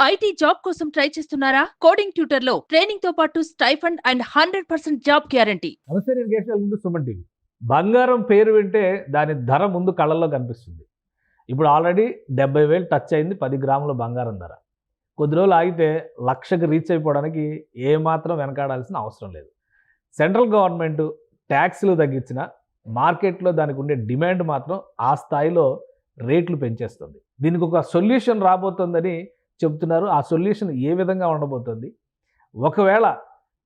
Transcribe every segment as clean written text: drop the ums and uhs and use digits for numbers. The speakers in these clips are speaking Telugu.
ఐటీ జాబ్ కోసం ట్రై చేస్తున్నారా? కోడింగ్ ట్యూటర్ లో ట్రైనింగ్ తో పాటు స్టైఫండ్ అండ్ 100% జాబ్ గ్యారంటీ. నమస్తే, నేను కేశవ్ ముందు సుమన్ టీవీ. బంగారం పేరు వింటే దాని ధర ముందు కళ్ళల్లో కనిపిస్తుంది. ఇప్పుడు ఆల్రెడీ 70,000 టచ్ అయింది 10 గ్రాముల బంగారం ధర. కొద్ది రోజులు ఆగితే లక్షకు రీచ్ అయిపోవడానికి ఏమాత్రం వెనకాడాల్సిన అవసరం లేదు. సెంట్రల్ గవర్నమెంట్ ట్యాక్స్లు తగ్గించిన మార్కెట్లో దానికి ఉండే డిమాండ్ మాత్రం ఆ స్థాయిలో రేట్లు పెంచేస్తుంది. దీనికి ఒక సొల్యూషన్ రాబోతుందని చెబుతున్నారు. ఆ సొల్యూషన్ ఏ విధంగా ఉండబోతుంది? ఒకవేళ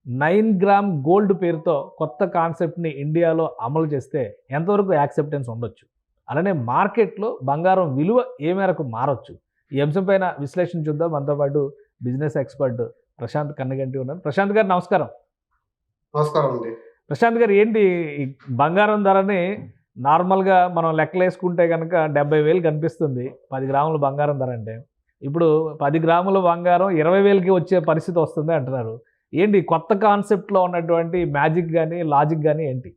9 గ్రామ్ గోల్డ్ పేరుతో కొత్త కాన్సెప్ట్ని ఇండియాలో అమలు చేస్తే ఎంతవరకు యాక్సెప్టెన్స్ ఉండొచ్చు? అలానే మార్కెట్లో బంగారం విలువ ఏ మేరకు మారొచ్చు? ఈ అంశం పైన విశ్లేషణ చూద్దాం. మనతో పాటు బిజినెస్ ఎక్స్పర్ట్ ప్రశాంత్ కన్నగంటి ఉన్నారు. ప్రశాంత్ గారు నమస్కారం. నమస్కారం అండి. ప్రశాంత్ గారు, ఏంటి ఈ బంగారం ధరని నార్మల్గా మనం లెక్కలేసుకుంటే కనుక 70,000 కనిపిస్తుంది 10 గ్రాముల బంగారం ధర అంటే. ఇప్పుడు 10 గ్రాముల బంగారం 20,000కి వచ్చే పరిస్థితి వస్తుంది అంటున్నారు. ఏంటి కొత్త కాన్సెప్ట్లో ఉన్నటువంటి మ్యాజిక్ కానీ లాజిక్ కానీ ఏంటి?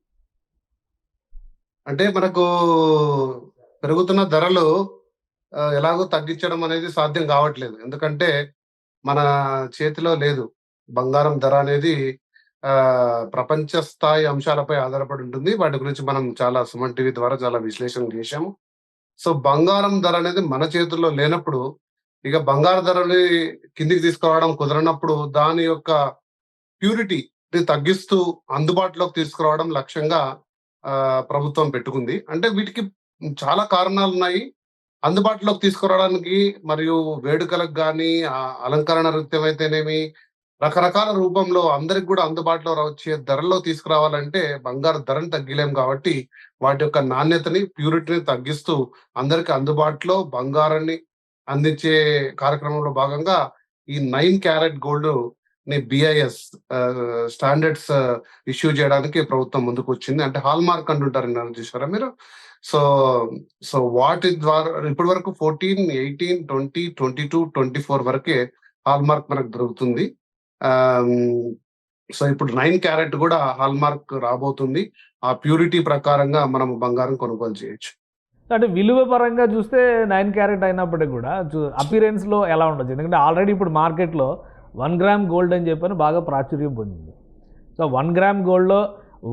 అంటే మనకు పెరుగుతున్న ధరలు ఎలాగో తగ్గించడం అనేది సాధ్యం కావట్లేదు. ఎందుకంటే మన చేతిలో లేదు. బంగారం ధర అనేది ప్రపంచ స్థాయి అంశాలపై ఆధారపడి ఉంటుంది. వాటి గురించి మనం చాలా సుమన్ టీవీ ద్వారా చాలా విశ్లేషణ చేశాము. సో బంగారం ధర అనేది మన చేతుల్లో లేనప్పుడు, ఇక బంగారు ధరని కిందికి తీసుకురావడం కుదరనప్పుడు దాని యొక్క ప్యూరిటీ తగ్గిస్తూ అందుబాటులోకి తీసుకురావడం లక్ష్యంగా ప్రభుత్వం పెట్టుకుంది. అంటే వీటికి చాలా కారణాలు ఉన్నాయి. అందుబాటులోకి తీసుకురావడానికి మరియు వేడుకలకు కానీ అలంకరణ నృత్యం అయితేనేమి రకరకాల రూపంలో అందరికి కూడా అందుబాటులో వచ్చే ధరల్లో తీసుకురావాలంటే బంగారు ధరని తగ్గిలేం కాబట్టి వాటి యొక్క నాణ్యతని ప్యూరిటీని తగ్గిస్తూ అందరికి అందుబాటులో బంగారాన్ని అందించే కార్యక్రమంలో భాగంగా ఈ 9 క్యారెట్ గోల్డ్ ని BIS స్టాండర్డ్స్ ఇష్యూ చేయడానికి ప్రభుత్వం ముందుకు వచ్చింది. అంటే హాల్ మార్క్ అంటుంటారు, చూసారా మీరు? సో సో వాటి ద్వారా ఇప్పటి వరకు 14, 18, 20, 22, 24 వరకే హాల్ మార్క్ మనకు దొరుకుతుంది. సో ఇప్పుడు 9 క్యారెట్ కూడా హాల్ మార్క్ రాబోతుంది. ఆ ప్యూరిటీ ప్రకారంగా మనం బంగారం కొనుగోలు చేయొచ్చు. అంటే విలువ పరంగా చూస్తే 9 క్యారెట్ అయినప్పటికీ కూడా అపీరెన్స్లో ఎలా ఉండొచ్చు? ఎందుకంటే ఆల్రెడీ ఇప్పుడు మార్కెట్లో 1 గ్రామ్ గోల్డ్ అని చెప్పని బాగా ప్రాచుర్యం పొందింది. సో 1 గ్రామ్ గోల్డ్లో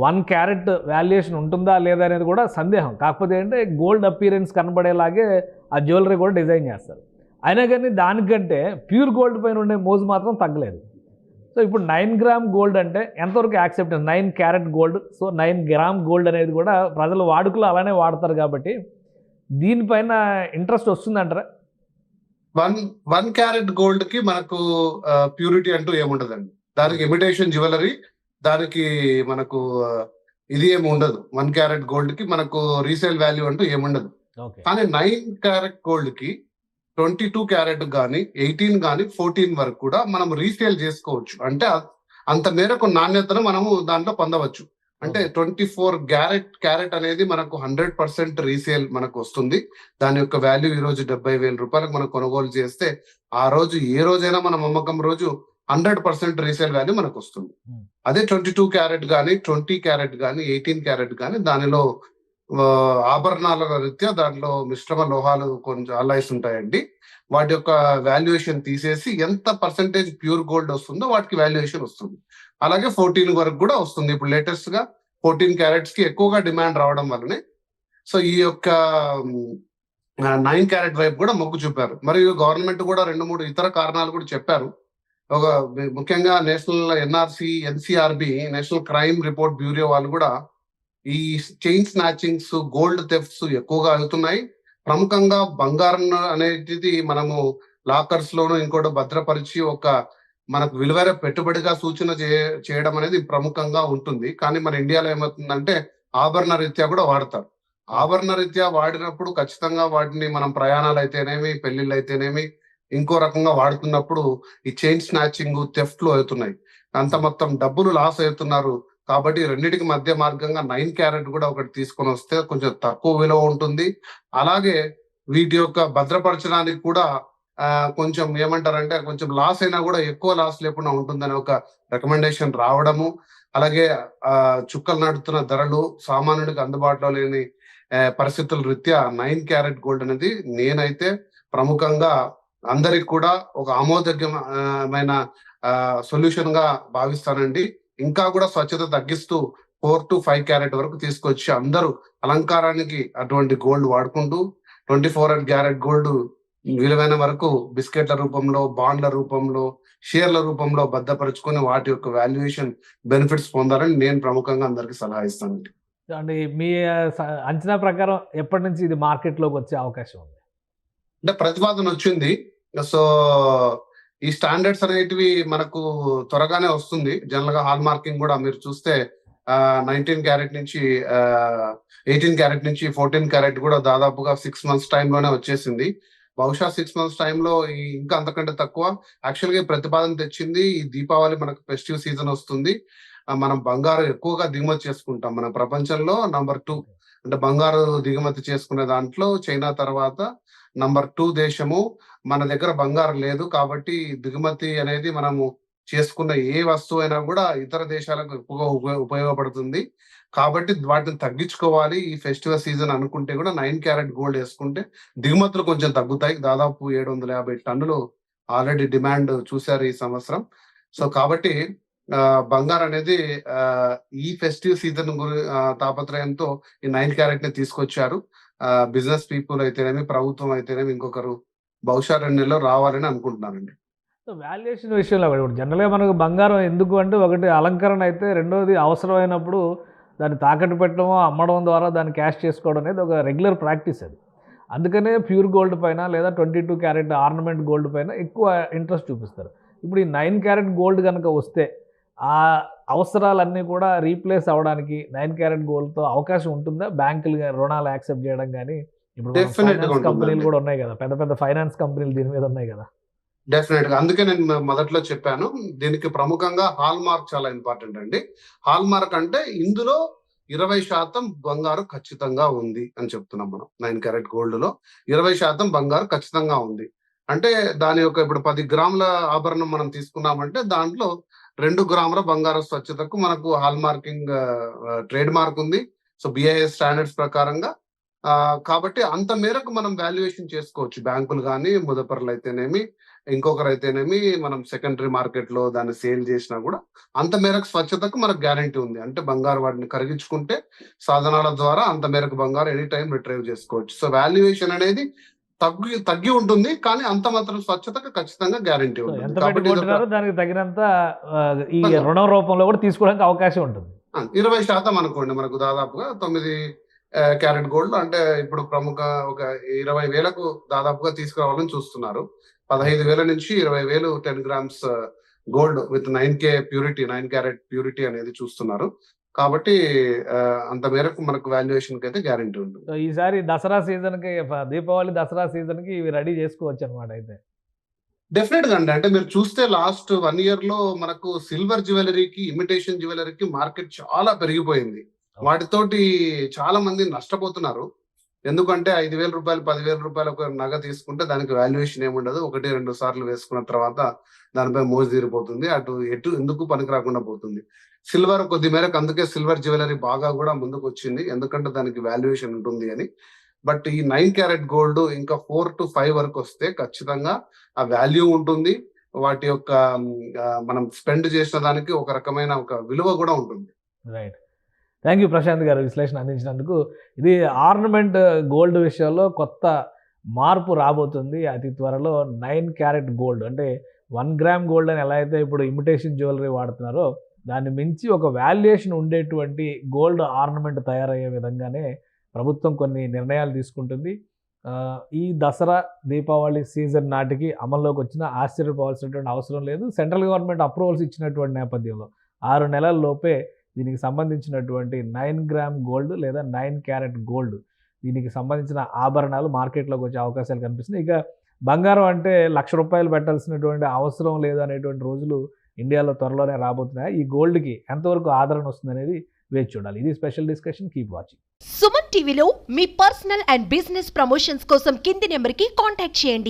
1 క్యారెట్ వాల్యుయేషన్ ఉంటుందా లేదా అనేది కూడా సందేహం. కాకపోతే ఏంటంటే గోల్డ్ అపీరెన్స్ కనబడేలాగే ఆ జ్యువెలరీ కూడా డిజైన్ చేస్తారు. అయినా కానీ దానికంటే ప్యూర్ గోల్డ్ పైన ఉండే మోజు మాత్రం తగ్గలేదు. సో ఇప్పుడు 9 గ్రామ్ గోల్డ్ అంటే ఎంతవరకు acceptance? 9 carat gold, so 9 gram gold అనేది కూడా ప్రజలు వాడుకలో అలానే వాడతారు కాబట్టి దీనిపైన ఇంట్రెస్ట్ వస్తుందంటారా? 1 క్యారెట్ గోల్డ్ కి మనకు ప్యూరిటీ అంటూ ఏముండదండి. దానికి ఇమిటేషన్ జ్యువెలరీ, దానికి మనకు ఇది ఏమి ఉండదు. 1 క్యారెట్ గోల్డ్ కి మనకు రీసేల్ వాల్యూ అంటూ ఏముండదు. కానీ 9 క్యారెట్ గోల్డ్ కి 22 క్యారెట్ కానీ 18 కానీ 14 వరకు కూడా మనం రీసేల్ చేసుకోవచ్చు. అంటే అంత మేరకు నాణ్యతను మనము దాంట్లో పొందవచ్చు. అంటే 24 క్యారెట్ అనేది మనకు 100% రీసేల్ మనకు వస్తుంది. దాని యొక్క వాల్యూ ఈ రోజు 70,000 రూపాయలకు మనం కొనుగోలు చేస్తే ఆ రోజు ఏ రోజైనా మన అమ్మకం రోజు 100% రీసేల్ వాల్యూ మనకు వస్తుంది. అదే 22 క్యారెట్ కానీ 20 క్యారెట్ కానీ 18 క్యారెట్ కానీ దానిలో ఆభరణాల రీత్యా దాంట్లో మిశ్రమ లోహాలు కొంచెం అలైస్ ఉంటాయండి. వాటి యొక్క వాల్యుయేషన్ తీసేసి ఎంత పర్సెంటేజ్ ప్యూర్ గోల్డ్ వస్తుందో వాటికి వాల్యుయేషన్ వస్తుంది. అలాగే 14 వరకు కూడా వస్తుంది. ఇప్పుడు లేటెస్ట్ గా 14 క్యారెట్స్ కి ఎక్కువగా డిమాండ్ రావడం వల్లనే సో ఈ యొక్క 9 క్యారెట్ వైపు కూడా మొగ్గు చూపారు. మరియు గవర్నమెంట్ కూడా 2-3 ఇతర కారణాలు కూడా చెప్పారు. ఒక ముఖ్యంగా national NRC, NCRB, national crime report bureau వాళ్ళు కూడా ఈ చైన్ స్నాచింగ్స్, గోల్డ్ థెఫ్ట్స్ ఎక్కువగా అవుతున్నాయి. ప్రముఖంగా బంగారం అనేది మనము లాకర్స్ లోను ఇంకోటి భద్రపరిచి ఒక మనకు విలువైన పెట్టుబడిగా సూచన చేయడం అనేది ప్రముఖంగా ఉంటుంది. కానీ మన ఇండియాలో ఏమవుతుందంటే ఆభరణ రీత్యా కూడా వాడతారు. ఆభరణ రీత్యా వాడినప్పుడు ఖచ్చితంగా వాటిని మనం ప్రయాణాలు అయితేనేమి, పెళ్లిళ్ళు అయితేనేమి ఇంకో రకంగా వాడుతున్నప్పుడు ఈ చైన్ స్నాచింగ్, థెఫ్ట్లు అవుతున్నాయి. అంత మొత్తం డబ్బులు లాస్ అవుతున్నారు. కాబట్టి రెండింటికి మధ్య మార్గంగా 9 క్యారెట్ కూడా ఒకటి తీసుకొని వస్తే కొంచెం తక్కువ విలువ ఉంటుంది. అలాగే వీటి యొక్క భద్రపరచడానికి కూడా కొంచెం ఏమంటారంటే కొంచెం లాస్ అయినా కూడా ఎక్కువ లాస్ లేకుండా ఉంటుందని ఒక రికమెండేషన్ రావడము. అలాగే చుక్కలు నడుతున్న ధరలు సామాన్యుడికి అందుబాటులో లేని పరిస్థితుల రీత్యా 9 క్యారెట్ గోల్డ్ అనేది నేనైతే ప్రముఖంగా అందరికి కూడా ఒక ఆమోదయోగ్యమైన సొల్యూషన్ గా భావిస్తానండి. ఇంకా కూడా స్వచ్ఛత తగ్గిస్తూ 4 to 5 క్యారెట్ వరకు తీసుకొచ్చి అందరూ అలంకారానికి అటువంటి గోల్డ్ వాడుకుంటూ 24 క్యారెట్ గోల్డ్ విలువైన వరకు బిస్కెట్ల రూపంలో, బాండ్ల రూపంలో, షేర్ల రూపంలో భద్రపరుచుకొని వాటి యొక్క వాల్యుయేషన్ బెనిఫిట్స్ పొందాలని నేను ప్రముఖంగా అందరికి సలహా ఇస్తానండి. అంటే మీ అంచనా ప్రకారం ఎప్పటి నుంచి ఇది మార్కెట్లోకి వచ్చే అవకాశం ఉంది? అంటే ప్రతిపాదన వచ్చింది. సో ఈ స్టాండర్డ్స్ అనేటివి మనకు త్వరగానే వస్తుంది. జనరల్ గా హాల్ మార్కింగ్ కూడా మీరు చూస్తే 19 క్యారెట్ నుంచి 18 క్యారెట్ నుంచి 14 క్యారెట్ కూడా దాదాపుగా 6 months టైంలోనే వచ్చేసింది. బహుశా 6 months టైంలో ఇంకా అంతకంటే తక్కువ. యాక్చువల్ గా ప్రతిపాదన తెచ్చింది ఈ దీపావళి మనకు ఫెస్టివ్ సీజన్ వస్తుంది. మనం బంగారు ఎక్కువగా దిగుమతి చేసుకుంటాం. మన ప్రపంచంలో నంబర్ 2 అంటే బంగారు దిగుమతి చేసుకునే దాంట్లో చైనా తర్వాత నంబర్ 2 దేశము. మన దగ్గర బంగారం లేదు కాబట్టి దిగుమతి అనేది మనము చేసుకున్న ఏ వస్తువు అయినా కూడా ఇతర దేశాలకు ఎక్కువగా ఉపయోగపడుతుంది. కాబట్టి వాటిని తగ్గించుకోవాలి ఈ ఫెస్టివల్ సీజన్ అనుకుంటే కూడా 9 క్యారెట్ గోల్డ్ వేసుకుంటే దిగుమతులు కొంచెం తగ్గుతాయి. దాదాపు 750 టన్నులు ఆల్రెడీ డిమాండ్ చూశారు ఈ సంవత్సరం. సో కాబట్టి బంగారం అనేది ఈ ఫెస్టివ్ సీజన్ తాపత్రయంతో ఈ 9 క్యారెట్ ని తీసుకొచ్చారు. బిజినెస్ పీపుల్ అయితేనేమి, ప్రభుత్వం అయితేనేమి ఇంకొకరు బహుశా 2 నెలల్లో రావాలని అనుకుంటున్నానండి. సో వాల్యుయేషన్ విషయంలో ఇప్పుడు జనరల్గా మనకు బంగారం ఎందుకు అంటే ఒకటి అలంకరణ అయితే, రెండోది అవసరమైనప్పుడు దాన్ని తాకట్టు పెట్టడమో అమ్మడం ద్వారా దాన్ని క్యాష్ చేసుకోవడం అనేది ఒక రెగ్యులర్ ప్రాక్టీస్ అది. అందుకనే ప్యూర్ గోల్డ్ పైన లేదా 22 క్యారెట్ ఆర్నమెంట్ గోల్డ్ పైన ఎక్కువ ఇంట్రెస్ట్ చూపిస్తారు. ఇప్పుడు ఈ 9 క్యారెట్ గోల్డ్ కనుక వస్తే ఆ అవసరాలన్నీ కూడా రీప్లేస్ అవ్వడానికి 9 క్యారెట్ గోల్డ్తో అవకాశం ఉంటుందా? బ్యాంకులు రుణాలు యాక్సెప్ట్ చేయడం కానీ, ఇప్పుడు ఫైనాన్స్ కంపెనీలు కూడా ఉన్నాయి కదా, పెద్ద పెద్ద ఫైనాన్స్ కంపెనీలు దీని మీద ఉన్నాయి కదా. డెఫినెట్ గా. అందుకే నేను మొదట్లో చెప్పాను దీనికి ప్రముఖంగా హాల్ మార్క్ చాలా ఇంపార్టెంట్ అండి. హాల్ మార్క్ అంటే ఇందులో 20% బంగారు ఖచ్చితంగా ఉంది అని చెప్తున్నాం మనం. 9 క్యారెట్ గోల్డ్ లో 20% బంగారు ఖచ్చితంగా ఉంది అంటే దాని యొక్క ఇప్పుడు 10 గ్రాముల ఆభరణం మనం తీసుకున్నామంటే దాంట్లో 2 గ్రాముల బంగారు స్వచ్ఛతకు మనకు హాల్ మార్కింగ్ ట్రేడ్ మార్క్ ఉంది. సో BIS స్టాండర్డ్స్ ప్రకారంగా. కాబట్టి అంత మేరకు మనం వాల్యుయేషన్ చేసుకోవచ్చు. బ్యాంకులు కానీ, ముదపర్లు అయితేనేమి, ఇంకొకరు అయితేనేమి, మనం సెకండరీ మార్కెట్ లో దాన్ని సేల్ చేసినా కూడా అంత మేరకు స్వచ్ఛతకు మనకు గ్యారంటీ ఉంది. అంటే బంగారు వాటిని కరిగించుకుంటే సాధనాల ద్వారా అంత మేరకు బంగారు ఎనీ టైం రిట్రైవ్ చేసుకోవచ్చు. సో వాల్యుయేషన్ అనేది తగ్గి ఉంటుంది, కానీ అంత మాత్రం స్వచ్ఛతకు ఖచ్చితంగా గ్యారంటీ ఉంటుంది. దానికి తగినంత ఈ రుణ రూపంలో కూడా తీసుకోవడానికి అవకాశం ఉంటుంది. 20% అనుకోండి మనకు దాదాపుగా 9 క్యారెట్ గోల్డ్ అంటే ఇప్పుడు ప్రముఖ ఒక 20,000కు దాదాపుగా తీసుకురావాలని చూస్తున్నారు. 15,000 నుంచి 20,000 10 grams gold with 9K purity, 9 carrot purity అనేది చూస్తున్నారు. కాబట్టి అంత మేరకు మనకు వాల్యుయేషన్ కి అయితే గ్యారంటీ ఉంటుంది. ఈసారి దసరా సీజన్ కి, దీపావళి దసరా సీజన్ కి ఇవి రెడీ చేసుకోవచ్చు అనమాట. అయితే డెఫినెట్ గా అండి. అంటే మీరు చూస్తే లాస్ట్ 1 year లో మనకు సిల్వర్ జ్యువెలరీకి, ఇమిటేషన్ జ్యువెలరీకి మార్కెట్ చాలా పెరిగిపోయింది. వాటితోటి చాలా మంది నష్టపోతున్నారు. ఎందుకంటే 5,000 రూపాయలు, 10,000 రూపాయలు ఒక నగ తీసుకుంటే దానికి వాల్యుయేషన్ ఏముండదు. 1-2 సార్లు వేసుకున్న తర్వాత దానిపై మోజు తీరిపోతుంది. ఎటు ఎందుకు పనికి రాకుండా పోతుంది. సిల్వర్ కొద్ది మేరకు, అందుకే సిల్వర్ జ్యువెలరీ బాగా కూడా ముందుకు వచ్చింది, ఎందుకంటే దానికి వాల్యుయేషన్ ఉంటుంది అని. బట్ ఈ 9 క్యారెట్ గోల్డ్ ఇంకా 4 to 5 వరకు వస్తే ఖచ్చితంగా ఆ వాల్యూ ఉంటుంది. వాటి యొక్క మనం స్పెండ్ చేసిన దానికి ఒక రకమైన ఒక విలువ కూడా ఉంటుంది. రైట్. థ్యాంక్ యూ ప్రశాంత్ గారు విశ్లేషణ అందించినందుకు. ఇది ఆర్నమెంట్ గోల్డ్ విషయంలో కొత్త మార్పు రాబోతుంది అతి త్వరలో. 9 క్యారెట్ గోల్డ్ అంటే 1 గ్రామ్ గోల్డ్ అని ఎలా అయితే ఇప్పుడు ఇమిటేషన్ జ్యువెలరీ వాడుతున్నారో దాన్ని మించి ఒక వాల్యుయేషన్ ఉండేటువంటి గోల్డ్ ఆర్నమెంట్ తయారయ్యే విధంగానే ప్రభుత్వం కొన్ని నిర్ణయాలు తీసుకుంటుంది. ఈ దసరా దీపావళి సీజన్ నాటికి అమల్లోకి వచ్చిన ఆశ్చర్యపోవాల్సినటువంటి అవసరం లేదు. సెంట్రల్ గవర్నమెంట్ అప్రూవల్స్ ఇచ్చినటువంటి నేపథ్యంలో 6 నెలల లోపే దీనికి సంబంధించినటువంటి 9 గ్రామ్ గోల్డ్ లేదా 9 క్యారెట్ గోల్డ్ దీనికి సంబంధించిన ఆభరణాలు మార్కెట్లోకి వచ్చే అవకాశాలు కనిపిస్తున్నాయి. ఇక బంగారం అంటే ₹1,00,000 పెట్టాల్సినటువంటి అవసరం లేదు అనేటువంటి రోజులు ఇండియాలో త్వరలోనే రాబోతున్నాయి. ఈ గోల్డ్కి ఎంతవరకు ఆదరణ వస్తుందనేది వేచి చూడాలి. ఇది special discussion. Keep watching. Suman టీవీలో మీ పర్సనల్ అండ్ బిజినెస్ ప్రమోషన్స్ కోసం కింది నెంబర్కి కాంటాక్ట్ చేయండి.